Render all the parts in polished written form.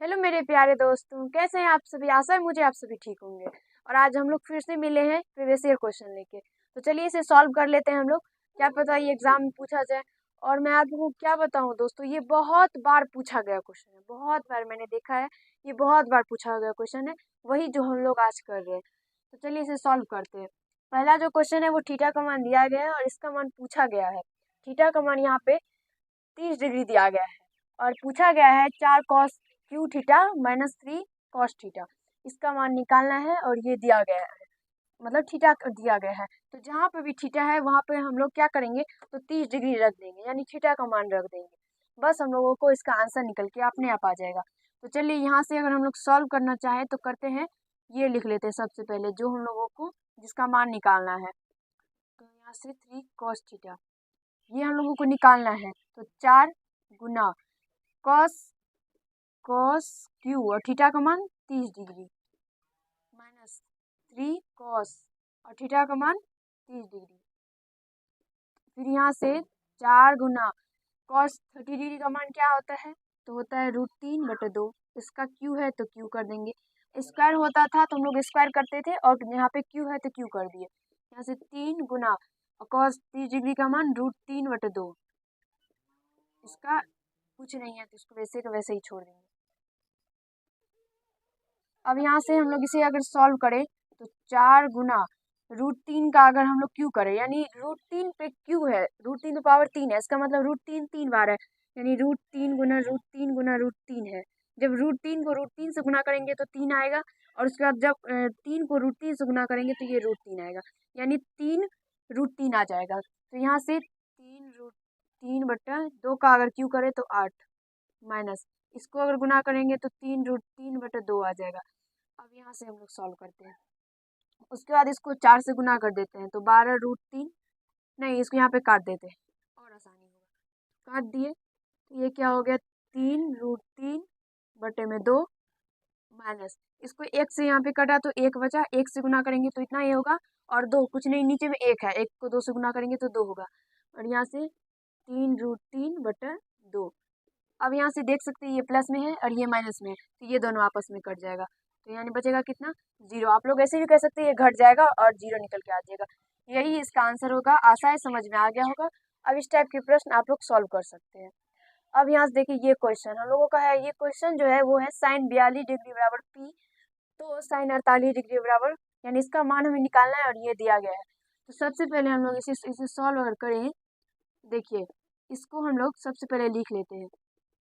Hello मेरे प्यारे दोस्तों, कैसे हैं आप सभी। आशा है मुझे आप सभी ठीक होंगे। और आज हम लोग फिर से मिले हैं प्रीवियस ईयर क्वेश्चन लेके। तो चलिए इसे सॉल्व कर लेते हैं हम लोग। क्या पता ये एग्जाम में पूछा जाए। और मैं आप लोगों को क्या बताऊं दोस्तों, ये बहुत बार पूछा गया क्वेश्चन है, बहुत बार मैंने देखा है। ये बहुत बार पूछा गया क्वेश्चन है, वही जो हम लोग आज कर रहे हैं। तो चलिए इसे सॉल्व करते हैं। पहला जो क्वेश्चन है वो थीटा का मान दिया गया है और इसका मान पूछा गया है। थीटा का मान यहाँ पे 30 डिग्री दिया गया है और पूछा गया है 4 cos Q theta minus 3 cos theta. इसका मान निकालना है और ये दिया गया है, मतलब थीटा दिया गया है। तो जहाँ पे भी थीटा है वहाँ पे हम लोग क्या करेंगे, तो 30 डिग्री रख देंगे, यानी थीटा का मान रख देंगे। बस हम लोगों को इसका आंसर निकल के अपने आप आ जाएगा। तो चलिए यहाँ से अगर हम लोग सॉल्व करना चाहें तो करते हैं। ये लिख लेते हैं सबसे पहले जो हम लोगों को जिसका मान निकालना है। तो यहाँ से 3 cos थीटा ये हम लोगों को निकालना है। तो 4 कॉस कॉस क्यू और थीटा का मान 30 डिग्री माइनस 3 cos और थीटा का मान 30 डिग्री। फिर यहाँ से 4 गुना cos 30 डिग्री का मान क्या होता है, तो होता है √3/2। इसका क्यू है तो क्यू कर देंगे। स्क्वायर होता था तो हम लोग स्क्वायर करते थे और यहाँ पे क्यू है तो क्यू कर दिए। यहाँ से 3 गुना cos 30 डिग्री का मान √3/2। इसका कुछ नहीं है तो इसको वैसे का वैसे ही छोड़ देंगे। अब यहाँ से हम लोग इसे अगर सॉल्व करें तो 4 गुना √3 का अगर हम लोग क्यू करें, यानी √3 पे क्यू है, √3 to power 3 है, इसका मतलब √3 3 बार है, यानी √3 गुना √3 है। जब √3 को √3 से गुना करेंगे तो 3 आएगा और उसके बाद जब 3 को √3 से गुना करेंगे तो ये √3 आएगा, यानी 3 √3 आ जाएगा। तो यहाँ से 3 √3/2 का अगर क्यू करें तो 8 माइनस इसको अगर गुना करेंगे तो 3 √3/2 आ जाएगा। अब यहाँ से हम लोग सॉल्व करते हैं। उसके बाद इसको 4 से गुना कर देते हैं तो 12 √3, नहीं इसको यहाँ पे काट देते हैं और आसानी होगा। काट दिए तो ये क्या हो गया, 3 √3/2 माइनस इसको 1 से यहाँ पे कटा तो 1 बचा, 1 से गुना करेंगे तो इतना ही होगा और 2 कुछ नहीं, नीचे में 1 है, 1 को 2 से गुना करेंगे तो 2 होगा। और यहाँ से 3 √3/2। अब यहाँ से देख सकते हैं ये प्लस में है और ये माइनस में है तो ये दोनों आपस में कट जाएगा। तो यानी बचेगा कितना, 0। आप लोग ऐसे भी कह सकते हैं ये घट जाएगा और 0 निकल के आ जाएगा। यही इसका आंसर होगा। आशा है समझ में आ गया होगा। अब इस टाइप के प्रश्न आप लोग सॉल्व कर सकते हैं। अब यहाँ से देखिए ये क्वेश्चन हम लोगों का है। ये क्वेश्चन जो है वो है साइन 42 डिग्री बराबर पी तो साइन 48 डिग्री बराबर, यानी इसका मान हमें निकालना है और ये दिया गया है। तो सबसे पहले हम लोग इसे सॉल्व अगर करें, देखिए इसको हम लोग सबसे पहले लिख लेते हैं।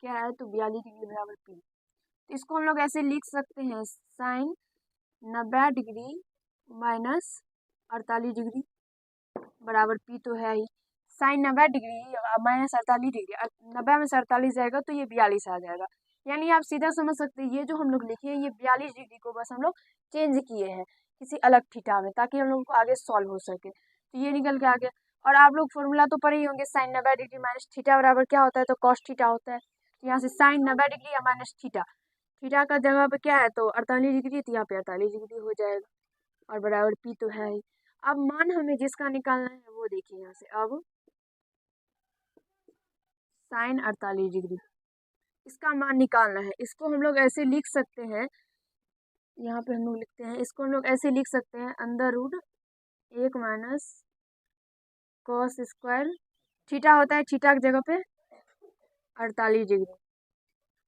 क्या है, तो 42 डिग्री बराबर पी। तो इसको हम लोग ऐसे लिख सकते हैं, साइन 90 डिग्री माइनस 48 डिग्री बराबर पी तो है ही। साइन 90 डिग्री माइनस 48 डिग्री, 90 में से 48 जाएगा तो ये 42 आ जाएगा। यानी आप सीधा समझ सकते हैं ये जो हम लोग लिखे हैं ये 42 डिग्री को बस हम लोग चेंज किए हैं किसी अलग थीटा में, ताकि हम लोग को आगे सॉल्व हो सके। तो ये निकल के आ गया। और आप लोग फॉर्मूला तो पढ़े ही होंगे, साइन 90 डिग्री माइनस थीटा बराबर क्या होता है, तो कॉस थीटा होता है। तो यहाँ से साइन 90 डिग्री या माइनस थीटा, थीटा का जगह पे क्या है तो 48 डिग्री, तो यहाँ पे 48 डिग्री हो जाएगा और बराबर पी तो है ही। अब मान हमें जिसका निकालना है वो देखिए यहाँ से। अब साइन 48 डिग्री इसका मान निकालना है। इसको हम लोग ऐसे लिख सकते हैं, यहाँ पे हम लोग लिखते हैं, इसको हम लोग ऐसे लिख सकते हैं, √1 माइनस कॉस स्क्वायर थीटा होता है, थीटा की जगह पे 48 डिग्री।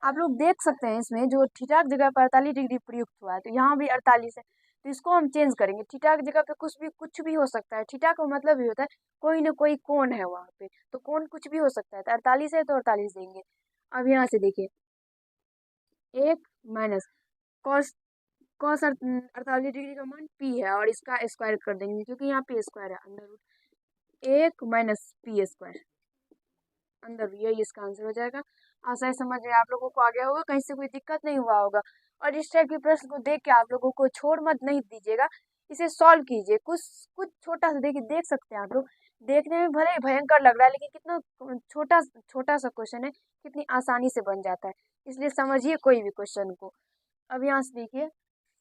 आप लोग देख सकते हैं इसमें जो थीटा की जगह पर 48 डिग्री प्रयुक्त हुआ है तो यहाँ भी 48 है। तो इसको हम चेंज करेंगे, थीटा की जगह पे कुछ भी हो सकता है। थीटा का मतलब भी होता है कोई ना कोई कोण है वहाँ पे, तो कोण कुछ भी हो सकता है। तो 48 है तो 48 देंगे। अब यहाँ से देखिए 1 माइनस कॉस कॉस 48 डिग्री का मान पी है और इसका स्क्वायर कर देंगे क्योंकि यहाँ पे स्क्वायर है। √1 माइनस पी स्क्वायर अंदर, यही इसका आंसर हो जाएगा। आशा है समझ में आप लोगों को आ गया होगा, कहीं से कोई दिक्कत नहीं हुआ होगा। और इस टाइप के प्रश्न को देख के आप लोगों को छोड़ मत नहीं दीजिएगा, इसे सॉल्व कीजिए। कुछ कुछ छोटा सा देखिए, देख सकते हैं आप लोग, देखने में भले ही भयंकर लग रहा है लेकिन कितना छोटा छोटा सा क्वेश्चन है, कितनी आसानी से बन जाता है। इसलिए समझिए कोई भी क्वेश्चन को। अब यहाँ से देखिए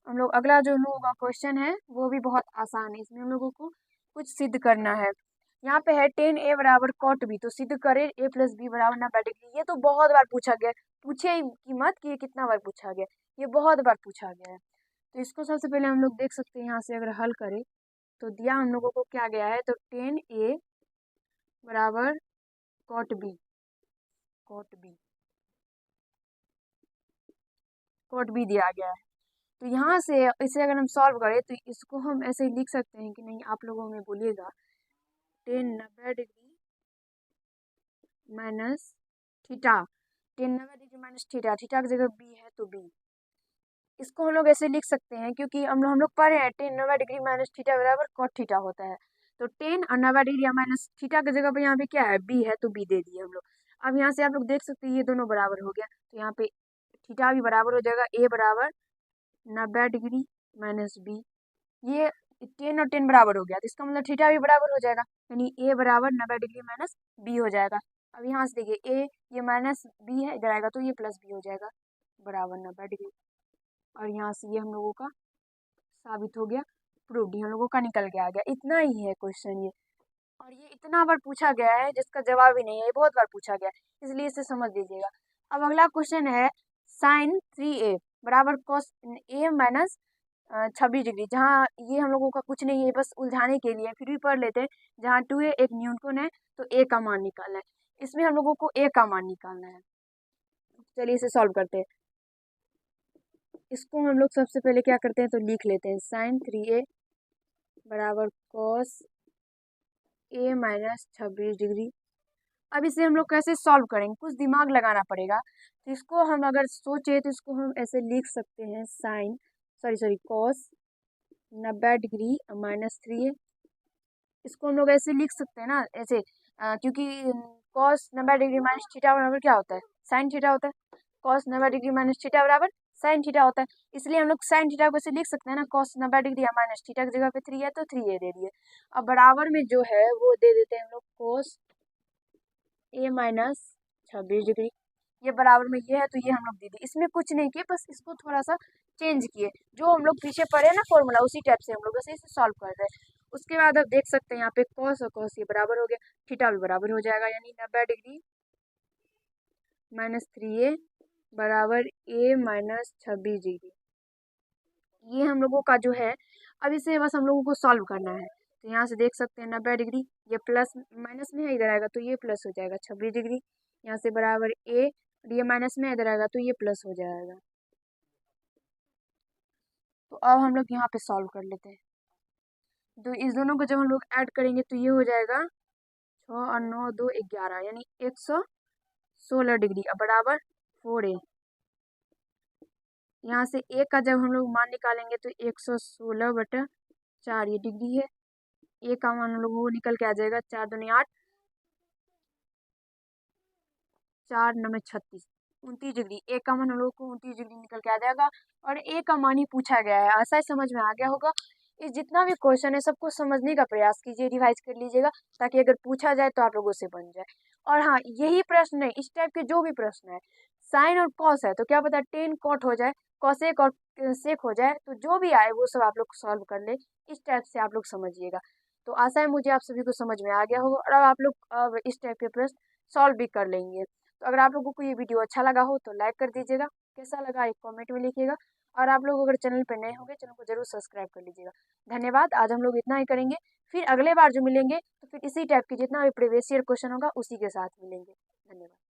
हम लोग अगला जो हम लोगों का क्वेश्चन है वो भी बहुत आसान है। इसमें हम लोगों को कुछ सिद्ध करना है। यहाँ पे है टेन ए बराबर कॉट बी, तो सिद्ध करें ए प्लस बी बराबर 90 डिग्री। ये तो बहुत बार पूछा गया, पूछे ही मत कि ये कितना बार पूछा गया, ये बहुत बार पूछा गया है। तो इसको सबसे पहले हम लोग देख सकते हैं, यहाँ से अगर हल करें तो दिया हम लोगों को क्या गया है, तो टेन ए बराबर cot B, cot B, cot B दिया गया है। तो यहाँ से इसे अगर हम सॉल्व करें तो इसको हम ऐसे ही लिख सकते हैं कि नहीं, आप लोगों में बोलिएगा ten 90 degree minus theta, ten 90 degree minus theta, theta की जगह बी है तो बी। इसको हम लोग ऐसे लिख सकते हैं क्योंकि हम लोग पढ़े हैं टेन 90 डिग्री माइनस थीटा बराबर कॉट थीटा होता है। तो टेन और 90 डिग्री माइनस थीटा की जगह पे यहाँ पे क्या है, बी है, तो बी दे दिए हम लोग। अब यहाँ से आप लोग देख सकते हैं ये दोनों बराबर हो गया, तो यहाँ पे थीटा भी बराबर हो जाएगा, ए बराबर 90 डिग्री माइनस बी। ये 10 और 10 बराबर हो गया, तो इसका मतलब थीटा भी बराबर हो जाएगा, यानी ए बराबर 90 डिग्री माइनस बी हो जाएगा। अब यहाँ से देखिए ए, ये माइनस बी है, इधर आएगा तो ये प्लस बी हो जाएगा बराबर 90 डिग्री। और यहाँ से ये हम लोगों का साबित हो गया, प्रूव्ड, हम लोगों का निकल के आ गया। इतना ही है क्वेश्चन ये, और ये इतना बार पूछा गया है जिसका जवाब ही नहीं है, ये बहुत बार पूछा गया है, इसलिए इसे समझ लीजिएगा। अब अगला क्वेश्चन है साइन 3a बराबर कॉस ए माइनस 26 डिग्री, जहाँ ये हम लोगों का कुछ नहीं है, बस उलझाने के लिए फिर भी पढ़ लेते हैं। जहाँ 2a एक न्यूनकोण है तो a का मान निकालना है, इसमें हम लोगों को a का मान निकालना है। चलिए इसे सॉल्व करते हैं। इसको हम लोग सबसे पहले क्या करते हैं, तो लिख लेते हैं साइन 3a बराबर कॉस ए माइनस 26 डिग्री। अब इसे हम लोग कैसे सॉल्व करेंगे, कुछ दिमाग लगाना पड़ेगा। तो इसको हम अगर सोचे तो इसको हम ऐसे लिख सकते हैं sine cos 90 degree minus 3a। इसको हम लोग ऐसे लिख सकते हैं ना, ऐसे क्योंकि कॉस 90 डिग्री माइनस थीटा बराबर क्या होता है, साइन थीटा होता है। कॉस 90 डिग्री माइनस थीटा बराबर साइन थीटा होता है, इसलिए हम लोग साइन थीटा को ऐसे लिख सकते हैं ना, कॉस 90 डिग्री या माइनस थीटा की जगह पे 3 है तो 3a दे दिए। अब बराबर में जो है वो दे देते हैं हम लोग कॉस ए माइनस 26 डिग्री, ये बराबर में ये है तो ये हम लोग दे दिए। इसमें कुछ नहीं किए, बस इसको थोड़ा सा चेंज किए, जो हम लोग पीछे पढ़े ना फॉर्मूला उसी टाइप से हम लोग ऐसे इसे सॉल्व कर रहे हैं। उसके बाद अब देख सकते हैं यहाँ पे कॉस और कॉस ये बराबर हो गया, थीटा भी बराबर हो जाएगा, यानी 90 डिग्री माइनस 3a बराबर ए माइनस 26 डिग्री। ये हम लोगों का जो है, अब इसे बस हम लोगों को सॉल्व करना है। तो यहाँ से देख सकते हैं 90 डिग्री, ये प्लस माइनस में है, इधर आएगा तो ये प्लस हो जाएगा 26 डिग्री, यहाँ से बराबर ए, और ये माइनस में इधर आएगा तो ये प्लस हो जाएगा। तो अब हम लोग यहाँ पे सॉल्व कर लेते हैं। तो इस दोनों को जब हम लोग ऐड करेंगे तो ये हो जाएगा 6 और 9 2 11, यानी 116 डिग्री बराबर 4a। यहाँ से ए का जब हम लोग मान निकालेंगे तो 116/4 ये डिग्री है, ए का मान हम लोग वो निकल के आ जाएगा 4 दूनी 8, 4 9 36, 29 डिग्री। ए का मान हम लोग को 29 डिग्री निकल के आ जाएगा, और ए का मान ही पूछा गया है, ऐसा ही समझ में आ गया होगा। इस जितना भी क्वेश्चन है सबको समझने का प्रयास कीजिए, रिवाइज कर लीजिएगा, ताकि अगर पूछा जाए तो आप लोगों से बन जाए। और हाँ, यही प्रश्न नहीं, इस टाइप के जो भी प्रश्न है, साइन और कॉस है तो क्या पता टेन कॉट हो जाए, कॉसेक और सेक हो जाए, तो जो भी आए वो सब आप लोग सॉल्व कर ले, इस टाइप से आप लोग समझिएगा। तो आशा है मुझे आप सभी को समझ में आ गया होगा, और अब आप लोग अब इस टाइप के प्रश्न सॉल्व भी कर लेंगे। तो अगर आप लोगों को ये वीडियो अच्छा लगा हो तो लाइक कर दीजिएगा, कैसा लगा एक कमेंट में लिखिएगा, और आप लोग अगर चैनल पर नए होंगे चैनल को जरूर सब्सक्राइब कर लीजिएगा। धन्यवाद, आज हम लोग इतना ही करेंगे, फिर अगले बार जो मिलेंगे तो फिर इसी टाइप के जितना भी प्रीवियस ईयर क्वेश्चन होगा उसी के साथ मिलेंगे। धन्यवाद।